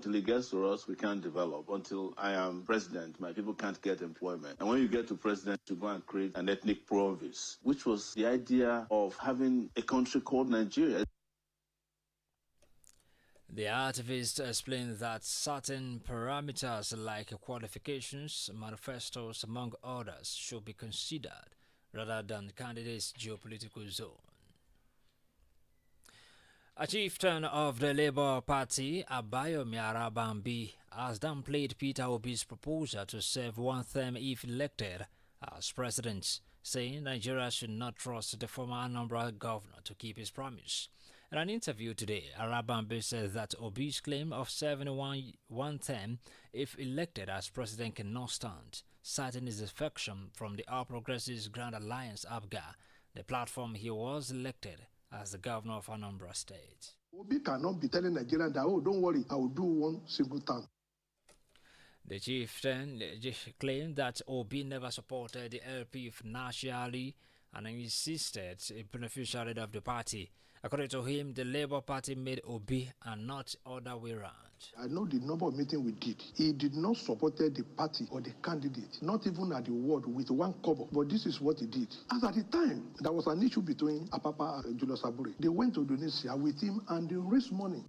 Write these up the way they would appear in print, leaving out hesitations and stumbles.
Until it gets to us, we can't develop. Until I am president, my people can't get employment. And when you get to president, you go and create an ethnic province, which was the idea of having a country called Nigeria. The activist explained that certain parameters like qualifications, manifestos, among others, should be considered rather than candidates' geopolitical zone. A chieftain of the Labour Party, Abayomi Arabambi, has downplayed Peter Obi's proposal to serve one term if elected as president, saying Nigeria should not trust the former Anambra governor to keep his promise. In an interview today, Arabambi said that Obi's claim of serving one term if elected as president cannot stand, citing his defection from the All Progressives Grand Alliance ABGA, the platform he was elected as the governor of Anambra State. Obi cannot be telling Nigerians that, oh, don't worry, I will do one single term. The chieftain claimed that Obi never supported the LP financially and insisted a beneficiary of the party. According to him, the Labour Party made Obi and not other way around. I know the number of meetings we did. He did not support the party or the candidate, not even at the word with one kobo. But this is what he did. As at the time, there was an issue between Apapa and Julius Abure. They went to Indonesia with him and they raised money.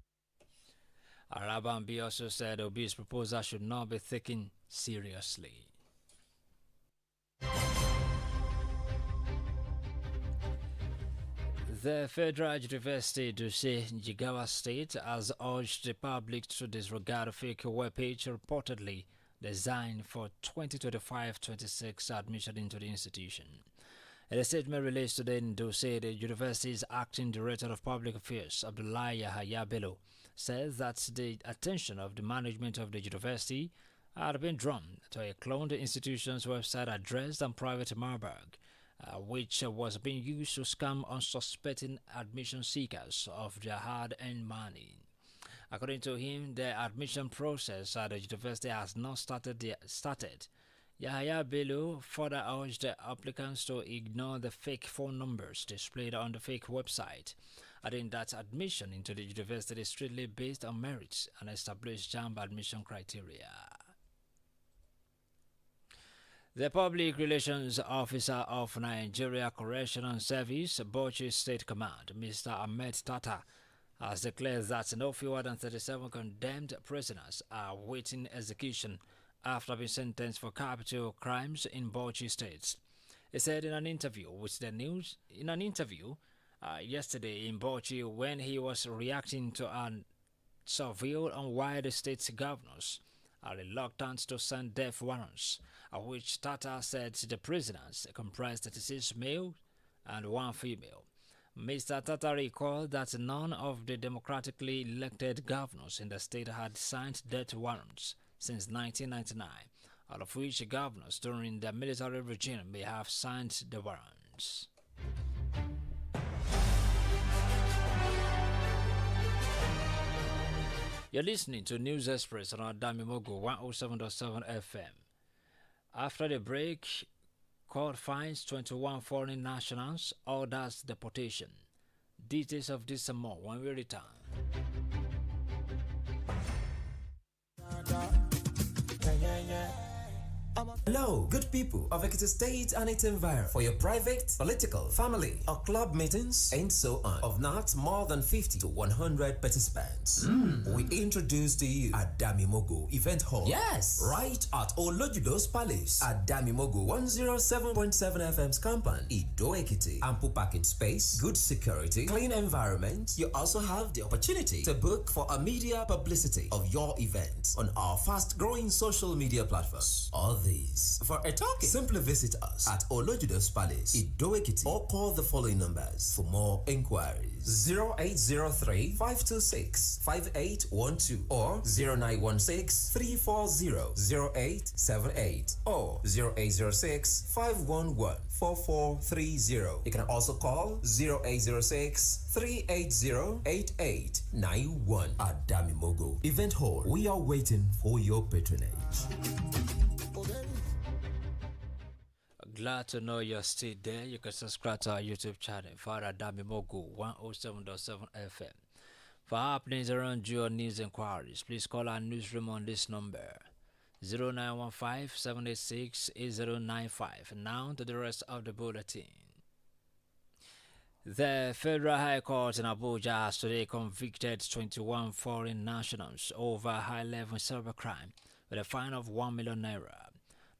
Arabambi also said Obi's proposal should not be taken seriously. The Federal University Dutse Jigawa State has urged the public to disregard a fake webpage reportedly designed for 2025-26 admission into the institution. In a statement released today in Dutse, the university's acting director of public affairs, Abdullahi Yahaya Bello, says that the attention of the management of the university had been drawn to a cloned institution's website address and private Marburg, which was being used to scam unsuspecting admission seekers of their hard-earned money. According to him, the admission process at the university has not started. Yahaya Bello further urged the applicants to ignore the fake phone numbers displayed on the fake website, adding that admission into the university is strictly based on merit and established JAMB admission criteria. The Public Relations Officer of Nigeria Correctional Service, Bauchi State Command, Mr. Ahmed Tata, has declared that no fewer than 37 condemned prisoners are awaiting execution after being sentenced for capital crimes in Bauchi State. He said in an interview with the news, yesterday in Bauchi, when he was reacting to a survey on why the state's governors are reluctant to send death warrants, which Tata said the prisoners comprised 36 male and 1 female. Mr. Tata recalled that none of the democratically elected governors in the state had signed death warrants since 1999, out of which governors during the military regime may have signed the warrants. You're listening to News Express on Adamimogo 107.7 FM. After the break, court finds 21 foreign nationals, orders deportation. Details of this and more when we return. Hello, good people of Ekiti State and its environment. For your private, political, family, or club meetings, and so on, of not more than 50 to 100 participants, we introduce to you Adamimogo Event Hall. Yes, right at Olojudo's Palace, Adamimogo 107.7 FM's compound, Ido Ekiti. Ample parking space, good security, clean environment. You also have the opportunity to book for a media publicity of your event on our fast-growing social media platforms. All these for a talking. Simply visit us at Olojudo's Palace, Ido Ekiti, or call the following numbers for more inquiries: 0803 526 5812 or 0916 340 0878 or 0806 511 4430. You can also call 0806 380 8891 at Adamimogo Event Hall. We are waiting for your patronage. Glad to know you're still there. You can subscribe to our YouTube channel for Adamimogo 107.7 FM. For happenings around your news inquiries, please call our newsroom on this number 0915-786-8095. Now to the rest of the bulletin. The Federal High Court in Abuja has today convicted 21 foreign nationals over high-level cybercrime with a fine of 1 million naira.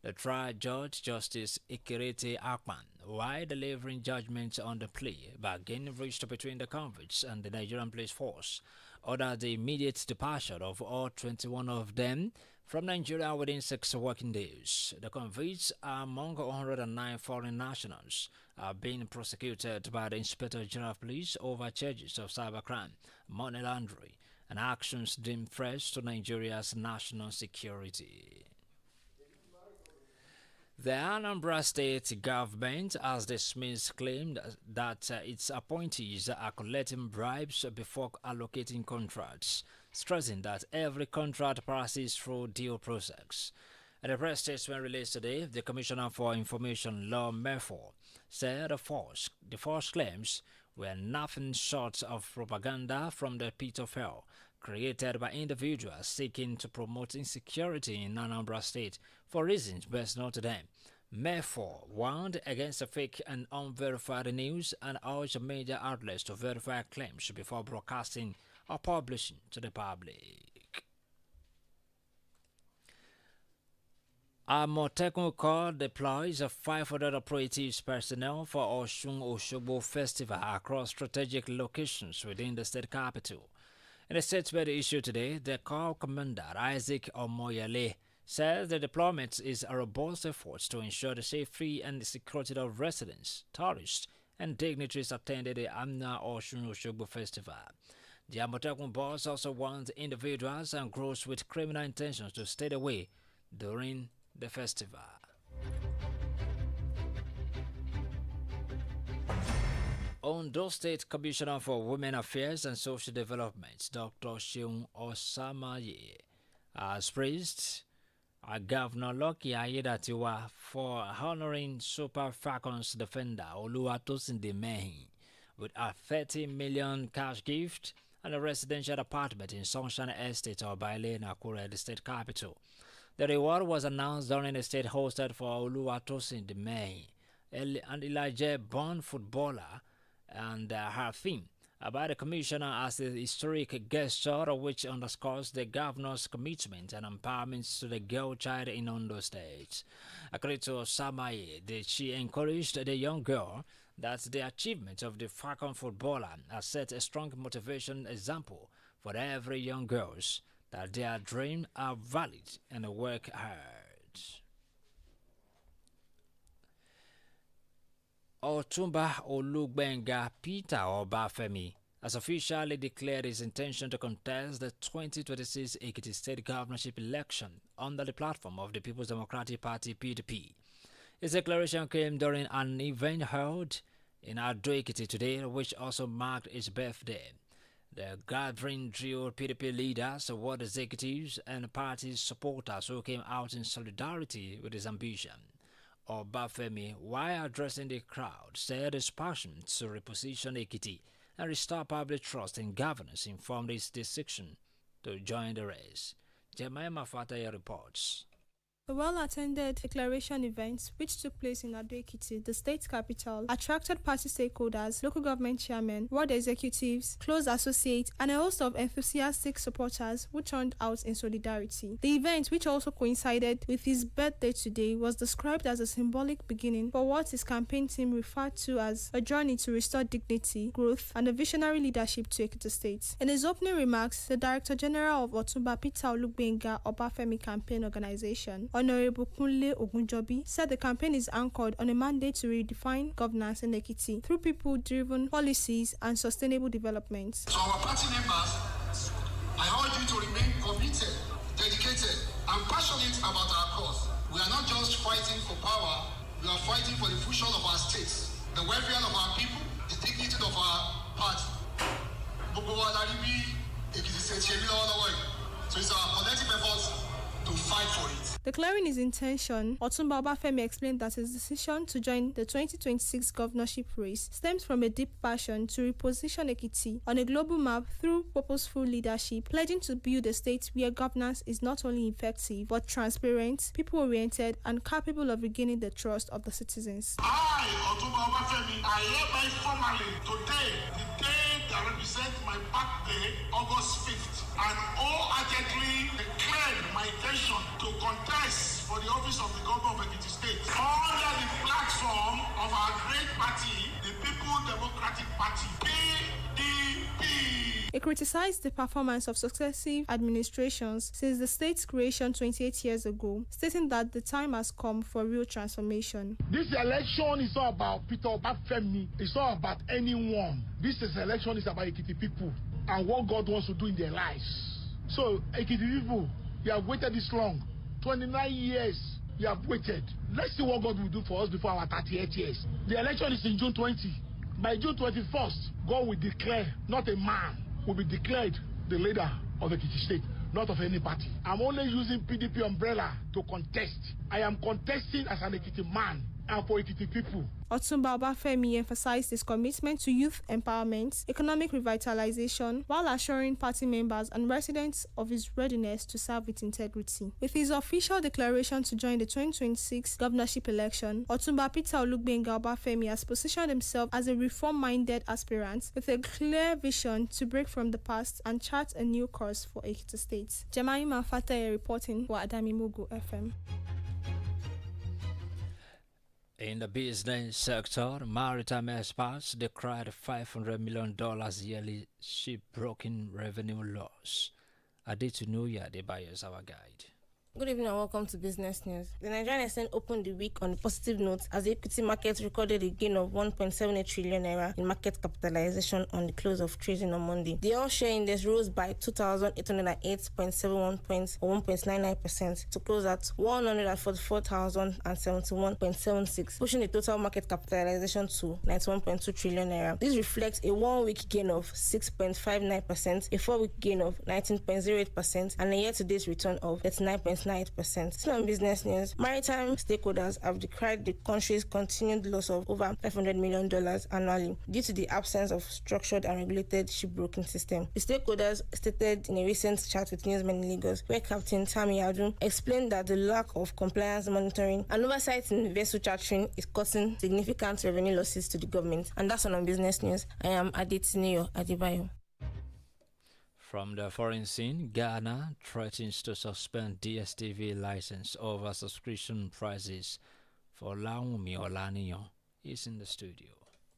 The trial judge, Justice Ikirete Akpan, while delivering judgment on the plea bargain reached between the convicts and the Nigerian police force, ordered the immediate departure of all 21 of them from Nigeria within 6 working days. The convicts are among 109 foreign nationals are being prosecuted by the Inspector General of Police over charges of cybercrime, money laundering, and actions deemed threats to Nigeria's national security. The Anambra State government has dismissed claims that its appointees are collecting bribes before allocating contracts, stressing that every contract passes through due process. In a press statement released today, the Commissioner for Information Law Merfor said the false claims were nothing short of propaganda from the pit of hell created by individuals seeking to promote insecurity in Anambra State for reasons best known to them. Merfor warned against the fake and unverified news and urged major outlets to verify claims before broadcasting or publishing to the public. Amotekun Corps deploys 500 operatives personnel for Osun Osogbo Festival across strategic locations within the state capital. In a statement issued today, the Corps Commander Isaac Omoyele says the deployment is a robust effort to ensure the safety and the security of residents, tourists, and dignitaries attending the Amna Osun Osogbo Festival. The Amotekun boss also warns individuals and groups with criminal intentions to stay away during the festival. Ondo State Commissioner for Women Affairs and Social Development, Dr. Seun Osamaye, has praised Governor Lucky Ayedatiwa for honoring Super Falcons defender Oluwatosin Demehin with a 30 million cash gift and a residential apartment in Sunshine Estate or Baile in Akure, the state capital. The reward was announced during a state hosted for Oluwatosin Demehin, an Elijah-born footballer, and her theme about the commissioner as a historic gesture which underscores the governor's commitment and empowerment to the girl child in Ondo State. According to Samaye, she encouraged the young girl that the achievement of the Falcon footballer has set a strong motivation example for every young girls that their dreams are valid and work hard. Otumba Olugbenga Peter Obafemi has officially declared his intention to contest the 2026 Ekiti State governorship election under the platform of the People's Democratic Party (PDP). His declaration came during an event held in Ado-Ekiti today, which also marked his birthday. The gathering drew PDP leaders, ward executives, and party supporters who came out in solidarity with his ambition. Obafemi, while addressing the crowd, said his passion to reposition Ekiti and restore public trust in governance informed his decision to join the race. Jemima Fataya reports. A well-attended declaration event, which took place in Ado-Ekiti, the state capital, attracted party stakeholders, local government chairmen, ward executives, close associates, and a host of enthusiastic supporters who turned out in solidarity. The event, which also coincided with his birthday today, was described as a symbolic beginning for what his campaign team referred to as a journey to restore dignity, growth, and a visionary leadership to Ekiti State. In his opening remarks, the Director General of Otumba Peter Olugbenga Obafemi Campaign Organization, Honorable Kunle Ogunjobi, said the campaign is anchored on a mandate to redefine governance in Ekiti through people-driven policies and sustainable development. So our party members, I urge you to remain committed, dedicated, and passionate about our cause. We are not just fighting for power, we are fighting for the future of our states, the welfare of our people, the dignity of our party. So it's our collective efforts to fight for it. Declaring his intention, Otunba Obafemi explained that his decision to join the 2026 governorship race stems from a deep passion to reposition Ekiti on a global map through purposeful leadership, pledging to build a state where governance is not only effective but transparent, people-oriented, and capable of regaining the trust of the citizens. I, Otunba Obafemi, I hereby formally today, the day that represents my birthday, August 5th, and wholeheartedly declared my intention to contest for the office of the governor of Ekiti State under the platform of our great party, the People Democratic Party, PDP. He criticized the performance of successive administrations since the state's creation 28 years ago, stating that the time has come for real transformation. This election is not about Peter Obafemi. It's not about anyone. This election is about Ekiti people and what God wants to do in their lives. So, Ekiti people, you have waited this long. 29 years you have waited. Let's see what God will do for us before our 38 years. The election is in June 20. By June 21st, God will declare, not a man, will be declared the leader of Ekiti State, not of any party. I'm only using PDP umbrella to contest. I am contesting as an Ekiti man and for Ekiti people. Otunba Obafemi emphasized his commitment to youth empowerment, economic revitalization, while assuring party members and residents of his readiness to serve with integrity. With his official declaration to join the 2026 governorship election, Otunba Peter Olugbenga Obafemi has positioned himself as a reform-minded aspirant with a clear vision to break from the past and chart a new course for Ekiti State. Jemaima Fateh reporting for Adamimogo FM. In the business sector, maritime experts declared $500 million yearly shipbroking revenue loss. Adetunuya Adebayo is our guide. Good evening and welcome to Business News. The Nigerian exchange opened the week on a positive note as the equity market recorded a gain of 1.78 trillion naira in market capitalization on the close of trading on Monday. The all-share index rose by 2,808.71 points or 1.99% to close at 144,071.76, pushing the total market capitalization to 91.2 trillion naira. This reflects a one-week gain of 6.59%, a four-week gain of 19.08%, and a year-to-date return of 39.9%. Still on business news, maritime stakeholders have decried the country's continued loss of over $500 million annually due to the absence of structured and regulated shipbroking system. The stakeholders stated in a recent chat with newsmen in Lagos, where Captain Tammy Adu explained that the lack of compliance monitoring and oversight in vessel chartering is causing significant revenue losses to the government. And that's on business news. I am Adetiniyo Adebayo. From the foreign scene, Ghana threatens to suspend DSTV license over subscription prices. For Laumi Olaniyo is in the studio.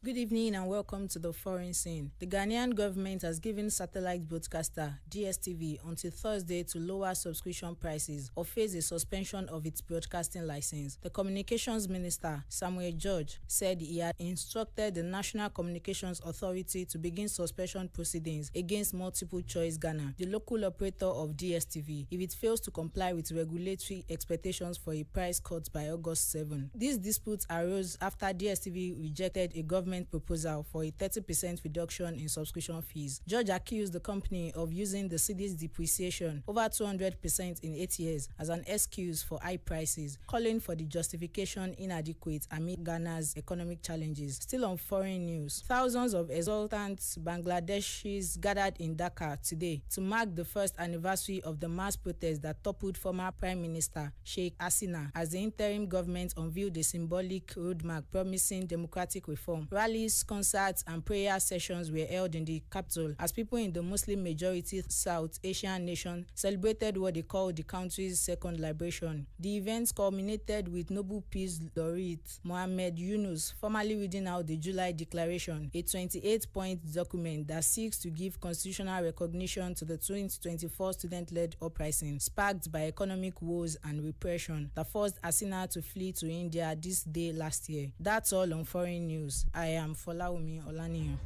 Good evening and welcome to the foreign scene. The Ghanaian government has given satellite broadcaster DSTV until Thursday to lower subscription prices or face a suspension of its broadcasting license. The communications minister, Samuel George, said he had instructed the National Communications Authority to begin suspension proceedings against Multiple Choice Ghana, the local operator of DSTV, if it fails to comply with regulatory expectations for a price cut by August 7. This dispute arose after DSTV rejected a government proposal for a 30% reduction in subscription fees. George accused the company of using the cedi's depreciation over 200% in 8 years as an excuse for high prices, calling for the justification inadequate amid Ghana's economic challenges. Still on foreign news, thousands of exultant Bangladeshis gathered in Dhaka today to mark the first anniversary of the mass protest that toppled former Prime Minister Sheikh Hasina as the interim government unveiled a symbolic roadmap promising democratic reform. Rallies, concerts, and prayer sessions were held in the capital as people in the Muslim-majority South Asian nation celebrated what they called the country's second liberation. The events culminated with Nobel Peace Laureate Mohammed Yunus formally reading out the July Declaration, a 28-point document that seeks to give constitutional recognition to the 2024 student-led uprising sparked by economic woes and repression that forced Hasina to flee to India this day last year. That's all on foreign news. I am Folaumi Olaniyo.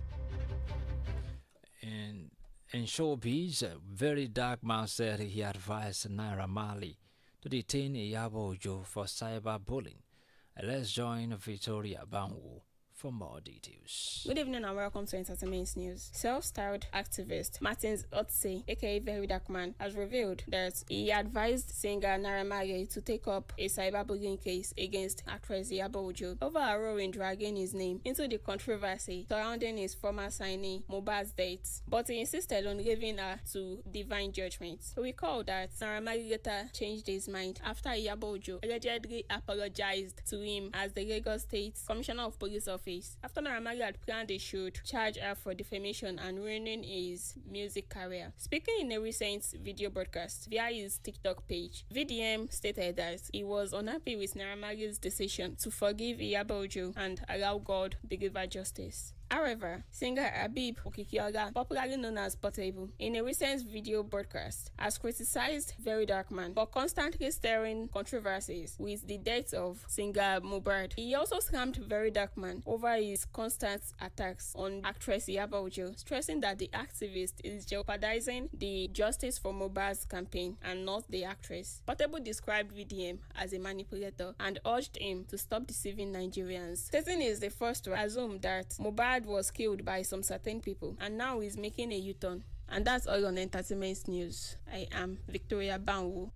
In showbiz, a very dark man said he advised Naira Marley to detain Iyabo Ojo for cyberbullying. Let's join Victoria Banwo for more details. Good evening and welcome to Entertainment News. Self-styled activist Martins Otse, aka Very Dark Man, has revealed that he advised singer Naira Marley to take up a cyberbullying case against actress Iyabo Ojo over her role in dragging his name into the controversy surrounding his former signee Mohbad's death, but he insisted on leaving her to divine judgment. Recall that Naira Marley later changed his mind after Iyabo Ojo allegedly apologized to him as the Lagos State Commissioner of Police Office after Naira Marley had planned they should charge her for defamation and ruining his music career. Speaking in a recent video broadcast via his TikTok page, VDM stated that he was unhappy with Naira Marley's decision to forgive Iyabo Ojo and allow God deliver justice. However, singer Habib Okikiola, popularly known as Portable, in a recent video broadcast, has criticized Very Dark Man for constantly stirring controversies with the death of singer Mohbad. He also slammed Very Dark Man over his constant attacks on actress Iyabo Ojo, stressing that the activist is jeopardizing the Justice for Mohbad's campaign and not the actress. Portable described VDM as a manipulator and urged him to stop deceiving Nigerians, stating he is the first to assume that Mohbad was killed by some certain people and now he's making a U-turn. And that's all on Entertainment News. I am Victoria Banwu.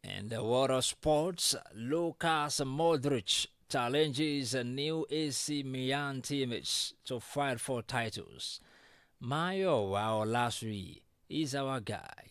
In the world of sports, Lucas Modric challenges a new AC Milan teammates to fight for titles. Mayo Olasui is our guide.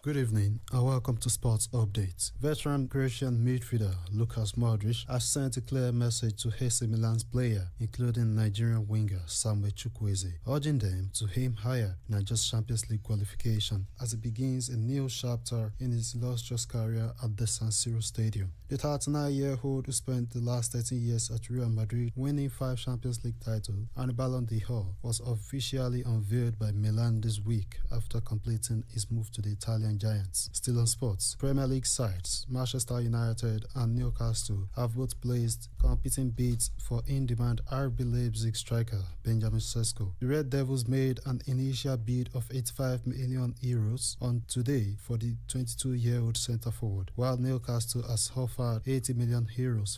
Good evening and welcome to Sports Updates. Veteran Croatian midfielder Lukas Modric has sent a clear message to AC Milan's player, including Nigerian winger Samuel Chukwueze, urging them to aim higher than just Champions League qualification as he begins a new chapter in his illustrious career at the San Siro Stadium. The 39-year-old who spent the last 13 years at Real Madrid winning 5 Champions League titles and a Ballon d'Or was officially unveiled by Milan this week after completing his move to the Italian giants. Still on sports, Premier League sides Manchester United and Newcastle have both placed competing bids for in-demand RB Leipzig striker Benjamin Sesko. The Red Devils made an initial bid of €85 million on today for the 22-year-old centre-forward, while Newcastle has offered €80 million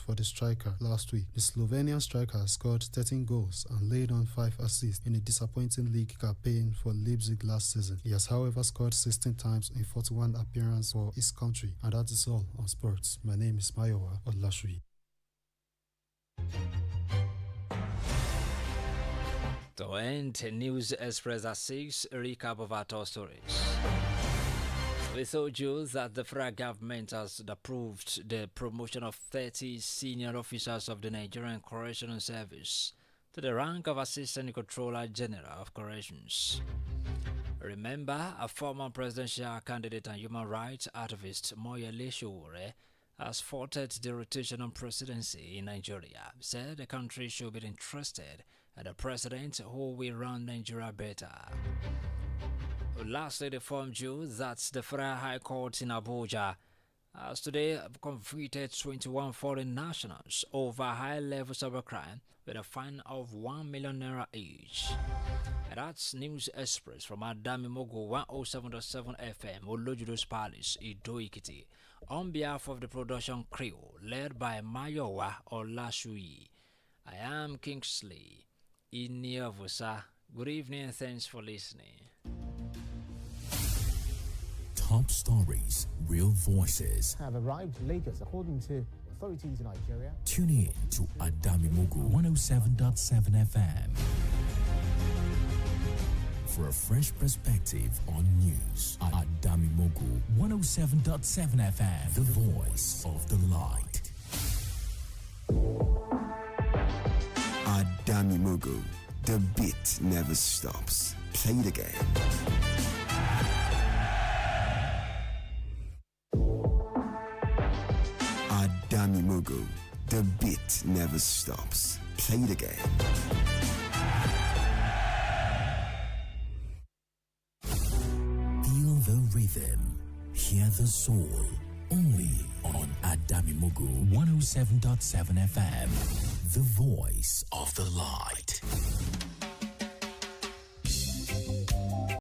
for the striker last week. The Slovenian striker scored 13 goals and laid on 5 assists in a disappointing league campaign for Leipzig last season. He has, however, scored 16 times in 41 appearances for his country. And that is all on sports. My name is Mayowa Olashui. To end News Express at 6, a recap of our top stories. We told you that the federal government has approved the promotion of 30 senior officers of the Nigerian Correctional Service to the rank of Assistant Controller General of Corrections. Remember, a former presidential candidate and human rights activist, Moyele Sowore, has faulted the rotational presidency in Nigeria, said the country should be interested in a president who will run Nigeria better. Lastly, they informed you that the Federal High Court in Abuja has today convicted 21 foreign nationals over high-level cybercrime with a fine of ₦1 million each. And that's News Express from Adamimogo 107.7 FM, Olojudo's Palace, Ido-Ekiti. On behalf of the production crew, led by Mayowa Olashui, I am Kingsley Iniovosa. Good evening and thanks for listening. Top stories, real voices have arrived in Lagos, according to authorities in Nigeria. Tune in to Adamimogo 107.7 FM for a fresh perspective on news. Adamimogo 107.7 FM, the voice of the light. Adamimogo, the beat never stops. Play the game. Adamimogo, the beat never stops. Play the game. Feel the rhythm, hear the soul, only on Adamimogo 107.7 FM, the voice of the light.